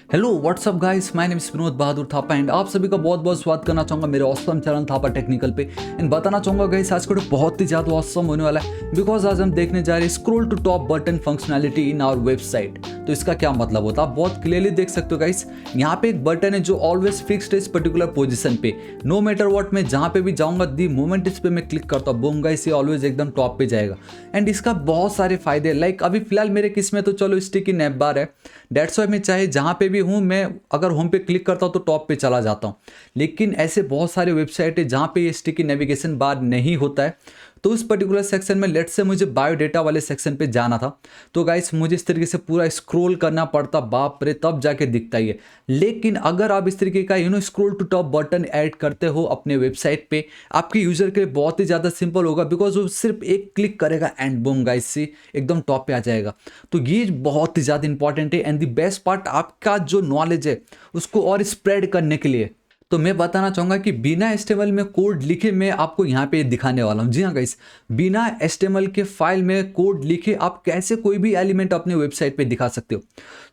Hello what's up guys, my name is Vinod Bahadur Thapa and आप सभी का बहुत बहुत स्वागत करना चाहूँगा मेरे ऑसम चैनल थापा टेक्निकल पे। एंड बताना चाहूँगा गाइस, आज का वीडियो बहुत ही ज़्यादा ऑसम होने वाला है बिकॉज आज हम देखने जा रहे हैं scroll to top button functionality in our website. तो इसका क्या मतलब होता है आप बहुत क्लियरली देख सकते हो गाइस। यहाँ पे एक बटन है जो ऑलवेज फिक्स्ड है इस पर्टिकुलर पोजीशन पे। नो मैटर व्हाट मैं जहाँ पे भी जाऊँगा दी मोमेंट इस पे मैं क्लिक करता हूँ, बूम गाइस, ये ऑलवेज एकदम टॉप पे जाएगा। एंड इसका बहुत सारे फायदे लाइक अभी फिलहाल मेरे किस में तो चलो स्टिकी नैप बार है, डेट्स वाई मैं चाहे जहाँ पे भी हूँ मैं अगर होम पे क्लिक करता हूँ तो टॉप पे चला जाता हूँ। लेकिन ऐसे बहुत सारे वेबसाइट है जहाँ पे ये स्टिकी नेविगेशन बार नहीं होता है। तो उस पर्टिकुलर सेक्शन में लेट्स से मुझे बायोडेटा वाले सेक्शन पे जाना था, तो गाइस मुझे इस तरीके से पूरा स्क्रॉल करना पड़ता, बाप रे, तब जाके दिखता ही है। लेकिन अगर आप इस तरीके का scroll to top button add करते हो अपने वेबसाइट पे, आपके यूजर के लिए बहुत ही ज़्यादा सिंपल होगा बिकॉज वो सिर्फ एक क्लिक करेगा एंड बूम गाइस से एकदम टॉप पे आ जाएगा। तो ये बहुत ही ज़्यादा इंपॉर्टेंट है एंड द बेस्ट पार्ट, आपका जो नॉलेज है उसको और स्प्रेड करने के लिए तो मैं बताना चाहूँगा कि बिना एचटीएमएल में कोड लिखे मैं आपको यहाँ पे दिखाने वाला हूँ। जी हाँ गाइस, बिना एचटीएमएल के फाइल में कोड लिखे आप कैसे कोई भी एलिमेंट अपने वेबसाइट पे दिखा सकते हो।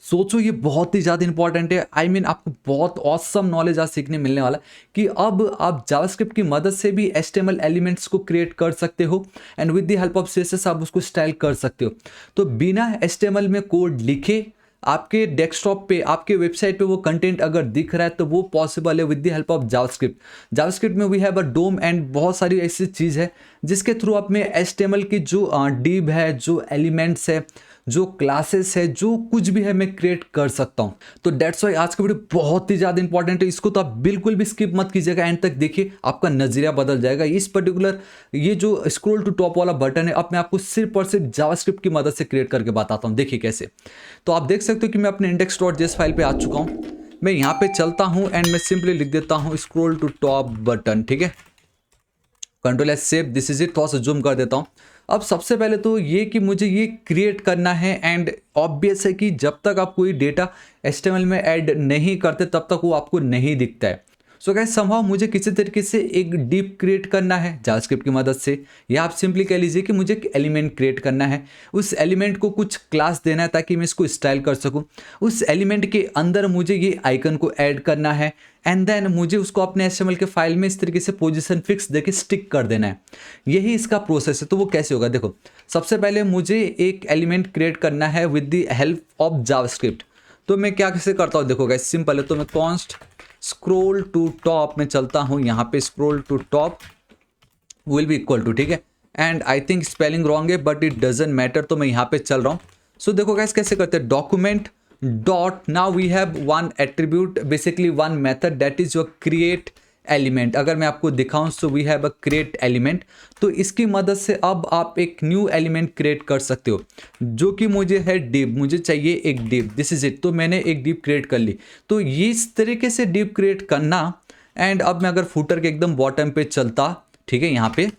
सोचो, ये बहुत ही ज़्यादा इंपॉर्टेंट है। आई मीन आपको बहुत ऑसम नॉलेज आज सीखने मिलने वाला है कि अब आप जावास्क्रिप्ट की मदद से भी एचटीएमएल एलिमेंट्स को क्रिएट कर सकते हो and with the help of CSS आप उसको स्टाइल कर सकते हो। तो बिना एचटीएमएल में कोड लिखे आपके डेस्कटॉप पे, आपके वेबसाइट पे वो कंटेंट अगर दिख रहा है तो वो पॉसिबल है with the help of JavaScript. JavaScript में we have a DOM and बहुत सारी ऐसी चीज़ है जिसके थ्रू आप में एचटीएमएल की जो डिव है, जो एलिमेंट्स है, जो क्लासेस है, जो कुछ भी है मैं क्रिएट कर सकता हूँ। तो डेट्स वाई आज का वीडियो बहुत ही ज़्यादा इंपॉर्टेंट है, इसको तो आप बिल्कुल भी स्किप मत कीजिएगा, एंड तक देखिए, आपका नजरिया बदल जाएगा। इस पर्टिकुलर ये जो स्क्रॉल टू टॉप वाला बटन है अब मैं आपको सिर्फ और सिर्फ जावास्क्रिप्ट की मदद से क्रिएट करके बताता हूँ। देखिए कैसे। तो आप देख सकते हो कि मैं अपने index.js फाइल पे आ चुका हूँ। मैं यहाँ पे चलता हूँ एंड मैं सिंपली लिख देता हूँ स्क्रॉल टू टॉप बटन, ठीक है। Control S save, this is it. थोड़ा सा जूम कर देता हूँ। अब सबसे पहले तो ये कि मुझे ये क्रिएट करना है एंड ऑब्वियस है कि जब तक आप कोई डेटा एचटीएमएल में ऐड नहीं करते तब तक वो आपको नहीं दिखता है। सो गाइस, समहाउ मुझे किसी तरीके से एक डिप क्रिएट करना है जावास्क्रिप्ट की मदद से, या आप सिंपली कह लीजिए कि मुझे एक एलिमेंट क्रिएट करना है। उस एलिमेंट को कुछ क्लास देना है ताकि मैं इसको स्टाइल कर सकूं। उस एलिमेंट के अंदर मुझे ये आइकन को ऐड करना है एंड देन मुझे उसको अपने एचटीएमएल के फाइल में इस तरीके से पोजीशन फिक्स देके स्टिक कर देना है। यही इसका प्रोसेस है। तो वो कैसे होगा, देखो, सबसे पहले मुझे एक एलिमेंट क्रिएट करना है with the help of JavaScript. तो मैं क्या कैसे करता हूँ, देखो गाइस, सिंपल है। तो मैं कॉन्स्ट स्क्रॉल टू टॉप में चलता हूँ, यहाँ पे scroll to top will be equal to, ठीक है। And I think spelling wrong है बट इट डजेंट मैटर, तो मैं यहाँ पे चल रहा हूँ। सो देखो गाइस कैसे करते हैं, document dot, now we have one attribute, basically one method, that is your create element. अगर मैं आपको दिखाऊं तो we have a create element. तो इसकी मदद से अब आप एक न्यू एलिमेंट क्रिएट कर सकते हो जो कि मुझे है डिव, मुझे चाहिए एक डिव, दिस इज इट। तो मैंने एक डिव क्रिएट कर ली। तो ये इस तरीके से डिव क्रिएट करना। एंड अब मैं अगर फुटर के एकदम बॉटम पे चलता, ठीक है, यहाँ पे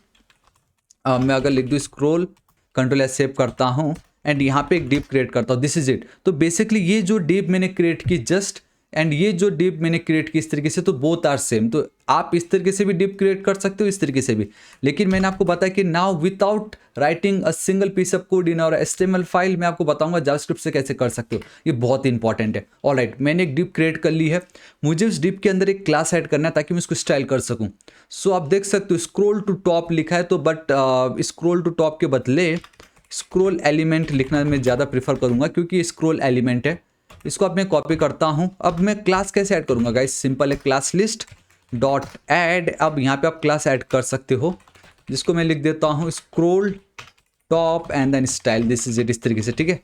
मैं अगर लिख दूँ स्क्रॉल, कंट्रोल एस सेव करता हूँ एंड यहाँ पे एक डिव क्रिएट करता हूँ, दिस इज इट। तो बेसिकली ये जो डिव मैंने क्रिएट की जस्ट, एंड ये जो डिव मैंने क्रिएट की इस तरीके से, तो बोथ आर सेम। तो आप इस तरीके से भी डिव क्रिएट कर सकते हो, इस तरीके से भी। लेकिन मैंने आपको बताया कि now without writing a single piece of code in our HTML file, मैं आपको बताऊंगा जावास्क्रिप्ट से कैसे कर सकते हो। ये बहुत इंपॉर्टेंट है। ऑलराइट, मैंने एक डिव क्रिएट कर ली है। मुझे उस डिव के अंदर एक क्लास ऐड करना है ताकि मैं उसको स्टाइल कर सकूँ। सो आप देख सकते हो स्क्रॉल टू टॉप लिखा है, तो बट स्क्रॉल टू टॉप के बदले स्क्रॉल एलिमेंट लिखना मैं ज़्यादा प्रीफर करूँगा क्योंकि स्क्रॉल एलिमेंट है। इसको अब मैं कॉपी करता हूँ। अब मैं क्लास कैसे ऐड करूँगा गाइस, सिंपल है, क्लास लिस्ट डॉट ऐड। अब यहाँ पे आप क्लास ऐड कर सकते हो जिसको मैं लिख देता हूँ scroll top and then style, this is it, इस तरीके से, ठीक है।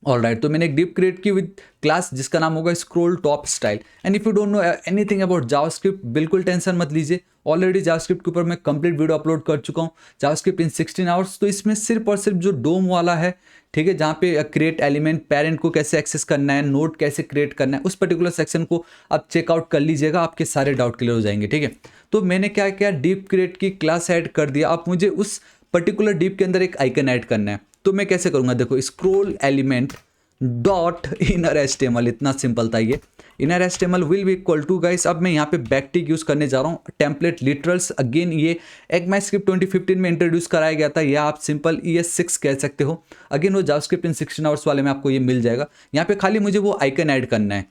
ऑलराइट, तो मैंने एक डिव क्रिएट की विद क्लास जिसका नाम होगा scroll top style. And if you don't know anything about JavaScript, बिल्कुल टेंशन मत लीजिए। ऑलरेडी जावास्क्रिप्ट के ऊपर मैं कंप्लीट वीडियो अपलोड कर चुका हूँ, जावास्क्रिप्ट इन 16 आवर्स। तो इसमें सिर्फ और सिर्फ जो डोम वाला है, ठीक है, जहाँ पे क्रिएट एलिमेंट, पेरेंट को कैसे एक्सेस करना है, नोट कैसे क्रिएट करना है, उस पर्टिकुलर सेक्शन को आप चेकआउट कर लीजिएगा, आपके सारे डाउट क्लियर हो जाएंगे, ठीक है। तो मैंने क्या किया, डिव क्रिएट की क्लास ऐड कर दिया। अब मुझे उस पर्टिकुलर डिव के अंदर एक आइकन ऐड करना है। तो मैं कैसे करूँगा, देखो, scroll element dot inner HTML, इतना सिंपल था ये। Inner HTML will be equal to guys, अब मैं यहाँ पे बैकटिक यूज़ करने जा रहा हूँ, टेम्पलेट लिटरल्स। अगेन ये ECMAScript 2015 में इंट्रोड्यूस कराया गया था, या आप सिंपल ES6 कह सकते हो। अगेन वो जावास्क्रिप्ट इन 16 आवर्स वाले में आपको ये मिल जाएगा। यहाँ पे खाली मुझे वो आइकन ऐड करना है,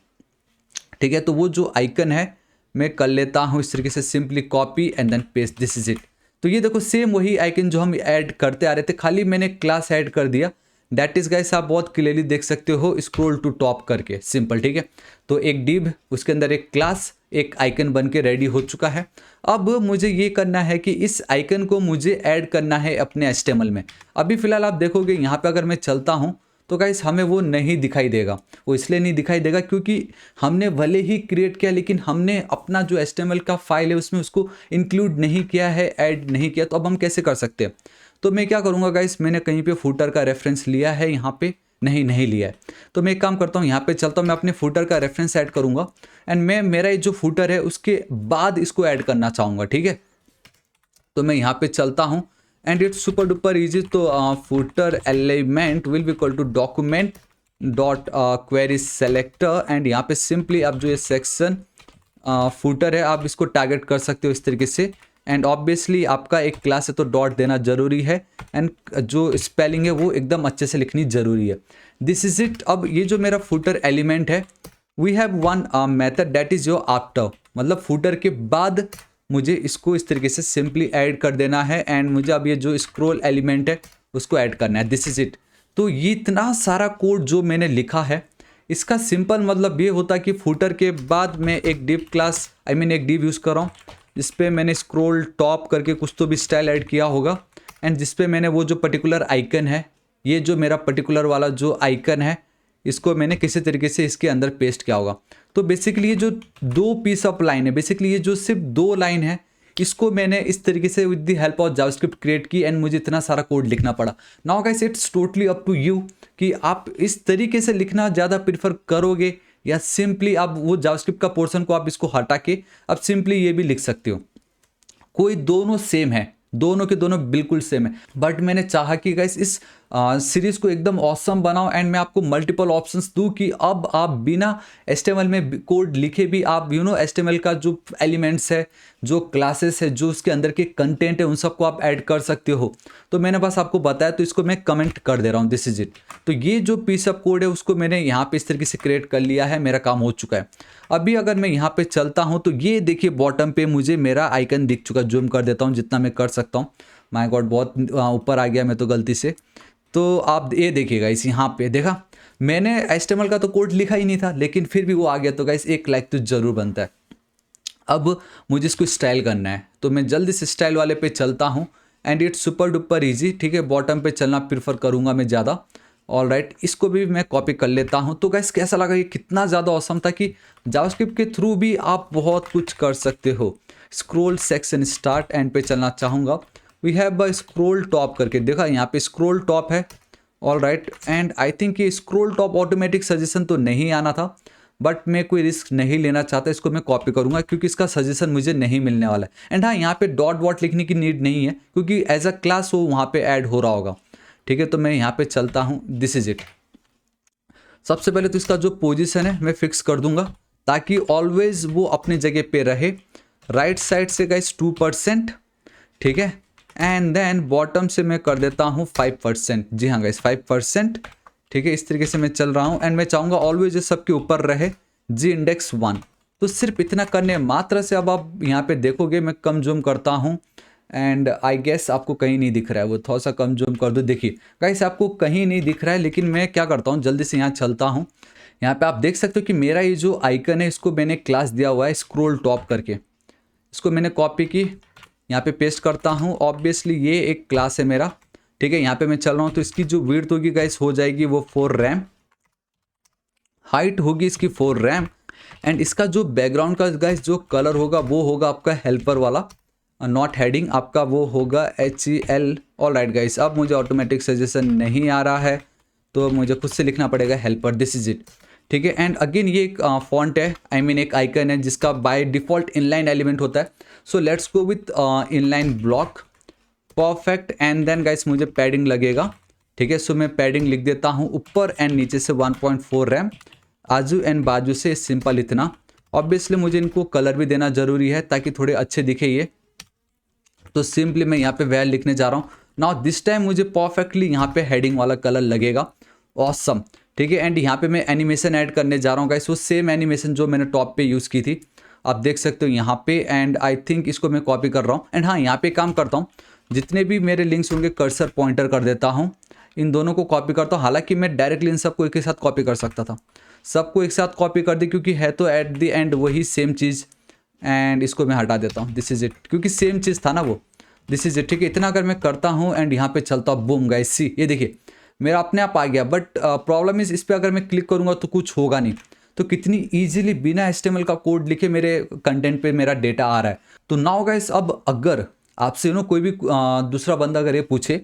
ठीक है। तो वो जो आइकन है मैं कर लेता हूँ इस तरीके से, simply copy and then paste, this is it. तो ये देखो सेम वही आइकन जो हम ऐड करते आ रहे थे, खाली मैंने क्लास ऐड कर दिया। दैट इज गाइस, आप बहुत क्लियरली देख सकते हो स्क्रॉल टू टॉप करके, सिंपल, ठीक है। तो एक डिव, उसके अंदर एक क्लास, एक आइकन बन के रेडी हो चुका है। अब मुझे ये करना है कि इस आइकन को मुझे ऐड करना है अपने HTML में। अभी फिलहाल आप देखोगे यहाँ पे अगर मैं चलता हूँ तो गाइस हमें वो नहीं दिखाई देगा। वो इसलिए नहीं दिखाई देगा क्योंकि हमने भले ही क्रिएट किया, लेकिन हमने अपना जो HTML का फाइल है उसमें उसको इंक्लूड नहीं किया है, ऐड नहीं किया। तो अब हम कैसे कर सकते हैं? तो मैं क्या करूँगा गाइस, मैंने कहीं पे फुटर का रेफरेंस लिया है, यहाँ पे नहीं लिया है। तो मैं एक काम करता हूँ, यहाँ पे चलता हूँ, मैं अपने फुटर का रेफरेंस ऐड करूँगा एंड मैं मेरा ये जो फुटर है उसके बाद इसको ऐड करना चाहूँगा, ठीक है। तो मैं यहाँ पे चलता हूँ and it's super duper easy. तो footer element will be equal to document dot query selector and यहाँ पे सिंपली आप जो ये सेक्शन फुटर है आप इसको टारगेट कर सकते हो इस तरीके से। एंड ऑब्वियसली आपका एक क्लास है तो डॉट देना जरूरी है एंड जो स्पेलिंग है वो एकदम अच्छे से लिखनी जरूरी है। This is it. अब ये जो मेरा फुटर एलिमेंट है, we have one method that is your after, मतलब फुटर के बाद मुझे इसको इस तरीके से सिंपली ऐड कर देना है एंड मुझे अब ये जो स्क्रॉल एलिमेंट है उसको ऐड करना है, दिस इज इट। तो ये इतना सारा कोड जो मैंने लिखा है, इसका सिंपल मतलब ये होता है कि फुटर के बाद मैं एक डिव क्लास एक डिव यूज़ कर रहा हूँ जिस पे मैंने स्क्रॉल टॉप करके कुछ तो भी स्टाइल ऐड किया होगा एंड जिस पे मैंने वो जो पर्टिकुलर आइकन है, ये जो मेरा पर्टिकुलर वाला जो आइकन है, इसको मैंने किसी तरीके से इसके अंदर पेस्ट किया होगा। तो बेसिकली ये जो दो पीस ऑफ लाइन है, बेसिकली ये जो सिर्फ दो लाइन है, इसको मैंने इस तरीके से with the help of JavaScript create की एंड मुझे इतना सारा कोड लिखना पड़ा। Now guys it's totally up to you कि आप इस तरीके से लिखना ज़्यादा प्रीफर करोगे या सिंपली आप वो जावास्क्रिप्ट का पोर्शन को आप इसको हटा के अब सिंपली ये भी लिख सकते हो। कोई दोनों सेम है, दोनों के दोनों बिल्कुल सेम है, बट मैंने चाहा कि गाइस इस सीरीज को एकदम ऑसम बनाओ एंड मैं आपको मल्टीपल ऑप्शंस दूं कि अब आप बिना HTML में कोड लिखे भी आप HTML का जो एलिमेंट्स है, जो क्लासेस है, जो उसके अंदर के कंटेंट है, उन सबको आप ऐड कर सकते हो। तो मैंने बस आपको बताया, तो इसको मैं कमेंट कर दे रहा हूँ, दिस इज इट। तो ये जो पीस ऑफ कोड है उसको मैंने यहाँ पे इस तरीके से क्रिएट कर लिया है, मेरा काम हो चुका है। अभी अगर मैं यहाँ पे चलता हूँ तो ये देखिए बॉटम पे मुझे मेरा आइकन दिख चुका, जूम कर देता हूँ जितना मैं कर सकता हूँ। माय गॉड बहुत ऊपर आ गया मैं तो गलती से। तो आप ये देखिएगा इस यहाँ पे देखा, मैंने HTML का तो कोड लिखा ही नहीं था लेकिन फिर भी वो आ गया। तो गाइस एक लाइक तो ज़रूर बनता है। अब मुझे इसको स्टाइल करना है तो मैं जल्दी से स्टाइल वाले पे चलता हूँ and it's super duper easy, ठीक है। बॉटम पे चलना प्रीफर करूँगा मैं ज़्यादा। ऑल राइट, इसको भी मैं कॉपी कर लेता हूँ। तो गाइस कैसा लगा, ये कितना ज़्यादा ऑसम था कि जावास्क्रिप्ट के थ्रू भी आप बहुत कुछ कर सकते हो। स्क्रॉल सेक्शन स्टार्ट एंड पे चलना चाहूँगा, वी हैव स्क्रॉल टॉप करके देखा, यहाँ पे स्क्रॉल टॉप है। All right, and I think ये स्क्रॉल टॉप ऑटोमेटिक सजेशन तो नहीं आना था, बट मैं कोई रिस्क नहीं लेना चाहता, इसको मैं कॉपी करूँगा क्योंकि इसका सजेशन मुझे नहीं मिलने वाला है। एंड हाँ, यहाँ पे डॉट वॉट लिखने की नीड नहीं है क्योंकि एज अ क्लास वो वहाँ पे ऐड हो रहा होगा, ठीक है। तो मैं यहाँ पे चलता हूँ, दिस इज इट। सबसे पहले तो इसका जो पोजीशन है मैं फिक्स कर दूंगा ताकि ऑलवेज वो अपनी जगह पे रहे। राइट साइड से गाइस 2%, ठीक है। एंड देन बॉटम से मैं कर देता हूँ 5%, जी हाँ गाइस 5%, ठीक है। इस तरीके से मैं चल रहा हूँ एंड मैं चाहूँगा ऑलवेज सबके ऊपर रहे g-index 1। तो सिर्फ इतना करने मात्र से अब आप यहाँ पे देखोगे, मैं कम जूम करता हूँ एंड आई गेस आपको कहीं नहीं दिख रहा है, वो थोड़ा सा कम जूम कर दो। देखिए गाइस आपको कहीं नहीं दिख रहा है, लेकिन मैं क्या करता हूँ जल्दी से यहाँ चलता हूँ। यहाँ पे आप देख सकते हो कि मेरा ये जो आइकन है इसको मैंने क्लास दिया हुआ है स्क्रॉल टॉप करके, इसको मैंने कॉपी की, यहाँ पे पेस्ट करता हूँ। ऑब्वियसली ये एक क्लास है मेरा, ठीक है। यहाँ पे मैं चल रहा हूँ तो इसकी जो विड्थ होगी गाइस हो जाएगी वो 4 रैम, हाइट होगी इसकी 4 रैम एंड इसका जो बैकग्राउंड का गाइस जो कलर होगा वो होगा आपका हेल्पर वाला, नॉट हेडिंग, आपका वो होगा HEL। ऑल राइट गाइस, अब मुझे ऑटोमेटिक सजेशन नहीं आ रहा है तो मुझे खुद से लिखना पड़ेगा हेल्पर, दिस इज इट, ठीक है। एंड अगेन ये एक फॉन्ट है, एक आइकन है जिसका बाय डिफ़ॉल्ट इनलाइन एलिमेंट होता है। So let's go with inline block, perfect. And then guys मुझे पैडिंग लगेगा, ठीक है। सो मैं पैडिंग लिख देता हूँ ऊपर एंड नीचे से 1.4 रैम। आजू एंड बाजू से सिंपल इतना। ऑब्वियसली मुझे इनको कलर भी देना जरूरी है ताकि थोड़े अच्छे दिखे ये। तो सिंपली मैं यहाँ पे वेल लिखने जा रहा हूँ। नाउ दिस टाइम मुझे परफेक्टली यहाँ पे हेडिंग वाला कलर लगेगा। ऑसम, ठीक है। एंड यहाँ पे मैं एनिमेशन ऐड करने जा रहा हूँ गाइस, वो सेम एनिमेशन जो मैंने टॉप पे यूज़ की थी, आप देख सकते हो यहाँ पे। एंड आई थिंक इसको मैं कॉपी कर रहा हूँ। एंड हाँ, यहाँ पे काम करता हूँ, जितने भी मेरे लिंक्स होंगे कर्सर पॉइंटर कर देता हूँ, इन दोनों को कॉपी करता हूँ। हालांकि मैं डायरेक्टली इन सबको एक ही साथ कॉपी कर सकता था, सबको एक साथ कॉपी कर दी क्योंकि है तो एट द एंड वही सेम चीज़। एंड इसको मैं हटा देता हूँ, दिस इज़ इट, क्योंकि सेम चीज़ था ना वो, दिस इज़ इट, ठीक है। इतना अगर मैं करता हूँ एंड यहाँ पे चलता हूँ, बूम गाइस, सी ये देखिए मेरा अपने आप आ गया। बट प्रॉब्लम इस पर अगर मैं क्लिक करूँगा तो कुछ होगा नहीं। तो कितनी ईजिली बिना HTML का कोड लिखे मेरे कंटेंट पे मेरा डेटा आ रहा है। तो नाउ गाइस, अब अगर आपसे कोई भी दूसरा बंदा अगर ये पूछे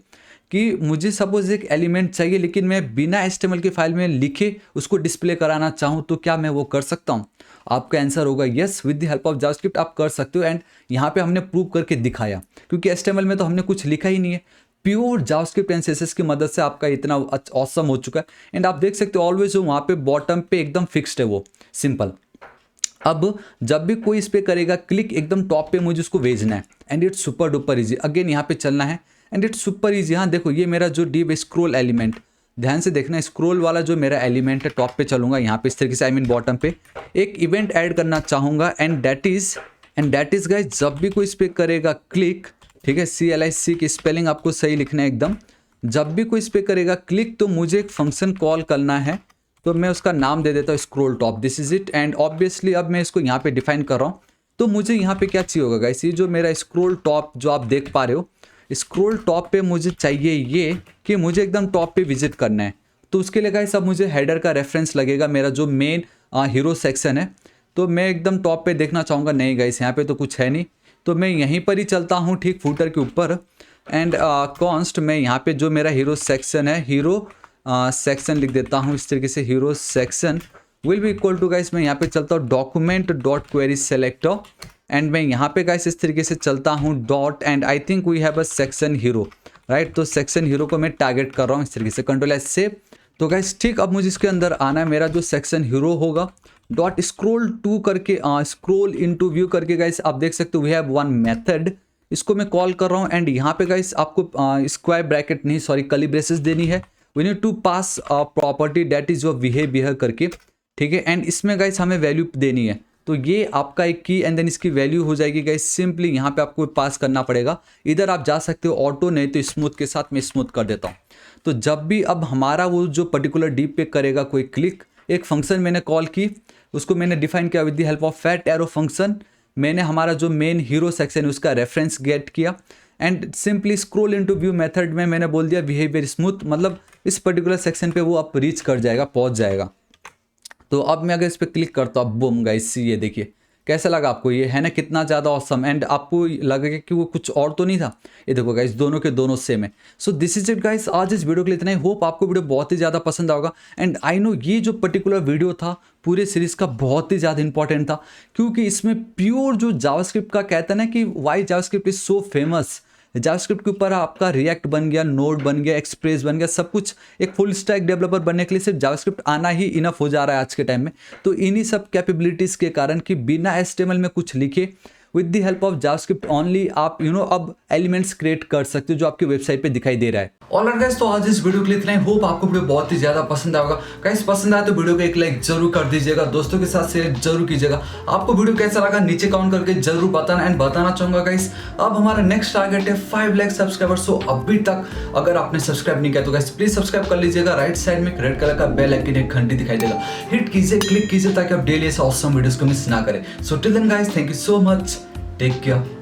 कि मुझे सपोज एक एलिमेंट चाहिए लेकिन मैं बिना HTML की फाइल में लिखे उसको डिस्प्ले कराना चाहूँ, तो क्या मैं वो कर सकता हूँ? आपका आंसर होगा yes, with the help of JavaScript आप कर सकते हो। एंड यहाँ पे हमने प्रूव करके दिखाया, क्योंकि HTML में तो हमने कुछ लिखा ही नहीं है, प्योर जावास्क्रिप्ट एंड CSS की मदद से आपका इतना ऑसम हो चुका है। एंड आप देख सकते हो ऑलवेज वहाँ पे बॉटम पे एकदम फिक्स्ड है वो, सिंपल। अब जब भी कोई इस पर करेगा क्लिक, एकदम टॉप पे मुझे उसको भेजना है। And it's super duper easy. Again यहाँ पे चलना है एंड इट्स सुपर ईजी। हाँ देखो, ये मेरा जो डिव स्क्रोल एलिमेंट, ध्यान से देखना, स्क्रोल वाला जो मेरा एलिमेंट है, टॉप पे चलूंगा यहाँ पे इस तरीके से, आई मीन बॉटम पे एक इवेंट ऐड करना चाहूँगा। एंड दैट इज गाइस, जब भी कोई इस पर करेगा क्लिक, ठीक है, CLIC की स्पेलिंग आपको सही लिखना है एकदम। जब भी कोई इस पर करेगा क्लिक तो मुझे एक फंक्शन कॉल करना है, तो मैं उसका नाम दे देता हूँ scroll top, this is it. And obviously अब मैं इसको यहाँ पे डिफाइन कर रहा हूँ। तो मुझे यहाँ पे क्या चाहिए होगा गाइस, ये जो मेरा स्क्रोल टॉप जो आप देख पा रहे हो, स्क्रोल टॉप पे मुझे चाहिए ये कि मुझे एकदम टॉप पे विजिट करना है। तो उसके लिए गाइस अब मुझे हेडर का रेफरेंस लगेगा, मेरा जो मेन हीरो सेक्शन है। तो मैं एकदम टॉप पे देखना चाहूँगा, नहीं गाइस यहाँ पे तो कुछ है नहीं, तो मैं यहीं पर ही चलता हूँ, ठीक फुटर के ऊपर। एंड कॉन्स्ट मैं यहाँ पे जो मेरा हीरो सेक्शन है, हीरो सेक्शन लिख देता हूँ इस तरीके से, hero section will be equal to guys, मैं यहाँ पे चलता हूँ document dot query selector. And मैं यहाँ पे गाइस इस तरीके से चलता हूँ dot, and I think we have a section hero, right. तो सेक्शन हीरो को मैं टारगेट कर रहा हूँ इस तरीके से, कंट्रोल सेव। तो गाइस ठीक, अब मुझे इसके अंदर आना है, मेरा जो सेक्शन हीरो होगा डॉट स्क्रोल टू करके स्क्रोल इनटू व्यू करके गाइस आप देख सकते हो वी हैव वन मेथड, इसको मैं कॉल कर रहा हूँ। एंड यहाँ पे गाइस आपको स्क्वायर ब्रैकेट नहीं, सॉरी कर्ली ब्रेसेस देनी है। We need to pass property that is your behaviour करके, ठीक है। एंड इसमें गाइस हमें वैल्यू देनी है, तो ये आपका एक की एंड देन इसकी वैल्यू हो जाएगी गाइस। सिंपली यहाँ पे आपको पास करना पड़ेगा, इधर आप जा सकते हो ऑटो, नहीं तो स्मूथ के साथ मैं स्मूथ कर देता हूँ। तो जब भी अब हमारा वो जो पर्टिकुलर डीप पे करेगा कोई क्लिक, एक फंक्शन मैंने कॉल की, उसको मैंने डिफाइन किया with the help of fat arrow function. मैंने हमारा जो मेन हीरो सेक्शन है उसका रेफरेंस गेट किया। And simply scroll into view method में मैंने बोल दिया बिहेवियर स्मूथ, मतलब इस पर्टिकुलर सेक्शन पे वो अब रीच कर जाएगा, पहुंच जाएगा। तो अब मैं अगर इस पर क्लिक करता हूँ, बूम गाइस, ये देखिए कैसा लगा आपको, ये है ना कितना ज़्यादा ऑसम। एंड आपको लगेगा कि वो कुछ और तो नहीं था, ये देखो गाइस दोनों के दोनों सेम है। So this is it guys, आज इस वीडियो के लिए इतना ही। होप आपको वीडियो बहुत ही ज़्यादा पसंद आएगा। एंड आई नो ये जो पर्टिकुलर वीडियो था पूरे सीरीज का बहुत ही ज़्यादा इंपॉर्टेंट था, क्योंकि इसमें प्योर जो जावास्क्रिप्ट का कहता है ना कि why JavaScript is so famous, JavaScript के ऊपर आपका रिएक्ट बन गया, नोड बन गया, एक्सप्रेस बन गया, सब कुछ। एक फुल स्टैक डेवलपर बनने के लिए सिर्फ जावास्क्रिप्ट आना ही इनफ हो जा रहा है आज के टाइम में। तो इन्हीं सब कैपेबिलिटीज़ के कारण कि बिना HTML में कुछ लिखे, with the help of JavaScript only आप अब एलिमेंट्स क्रिएट कर सकते हो जो आपकी वेबसाइट पे दिखाई दे रहा है। ऑलराइट गाइस, तो आज इस वीडियो के लिए इतना ही। होप आपको वीडियो बहुत ही ज्यादा पसंद आएगा। गाइस पसंद आए तो वीडियो को एक लाइक जरूर कर दीजिएगा, दोस्तों के साथ शेयर जरूर कीजिएगा। आपको वीडियो कैसा लगा नीचे कमेंट करके जरूर बताना। एंड बताना चाहूंगा गाइस, अब हमारा नेक्स्ट टारगेट है 5 लाख सब्सक्राइबर्स। सो अभी तक अगर आपने सब्सक्राइब नहीं किया तो गाइस प्लीज सब्सक्राइब कर लीजिएगा। राइट साइड में रेड कलर का बेल आइकन एक घंटी दिखाई देगा, हिट कीजिए, क्लिक कीजिए ताकि आप डेली ऐसे ऑसम वीडियोस को मिस ना करें। So till then guys, thank you so much, take care.